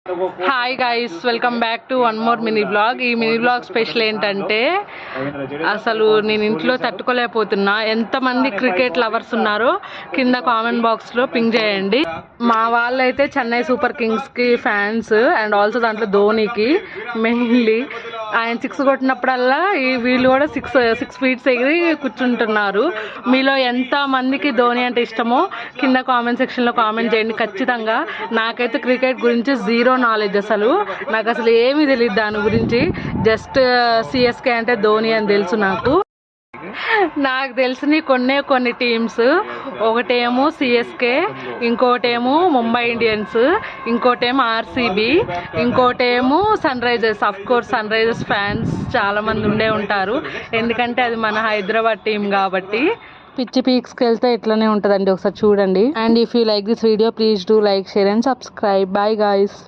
Hi guys, welcome back to one more mini blog. ఈ mini blog special ఏంటంటే అసలు నేను ఇంట్లో తట్టుకోలేకపోతున్నా. ఎంతమంది క్రికెట్ లవర్స్ ఉన్నారో కింద కామెంట్ బాక్స్లో పింగ్ చేయండి. మా వాళ్ళైతే చెన్నై సూపర్ కింగ్స్కి ఫ్యాన్స్ అండ్ ఆల్సో దాంట్లో ధోనికి మెయిన్లీ. ఆయన 6 కొట్టినప్పుడల్లా వీళ్ళు కూడా సిక్స్ ఫీట్స్ ఎగిరి కూర్చుంటున్నారు. మీలో ఎంత మందికి ధోని అంటే ఇష్టమో కింద కామెంట్ సెక్షన్లో కామెంట్ చేయండి ఖచ్చితంగా. నాకైతే క్రికెట్ గురించి జీరో నాలెడ్జ్, అసలు నాకు అసలు ఏమీ తెలియదు దాని గురించి. జస్ట్ సిఎస్కే అంటే ధోని అని తెలుసు. నాకు తెలిసిన కొన్ని టీమ్స్, ఒకటేమో సిఎస్కే, ఇంకోటేమో ముంబై ఇండియన్స్, ఇంకోటేమో ఆర్సీబీ, ఇంకోటేమో Sunrisers. Of course Sunrisers fans చాలామంది ఉండే ఉంటారు, ఎందుకంటే అది మన హైదరాబాద్ టీం కాబట్టి. పిచ్చి పీక్స్కి వెళ్తే ఇట్లనే ఉంటుందండి, ఒకసారి చూడండి. And if you like this video please do like, share and subscribe. Bye guys.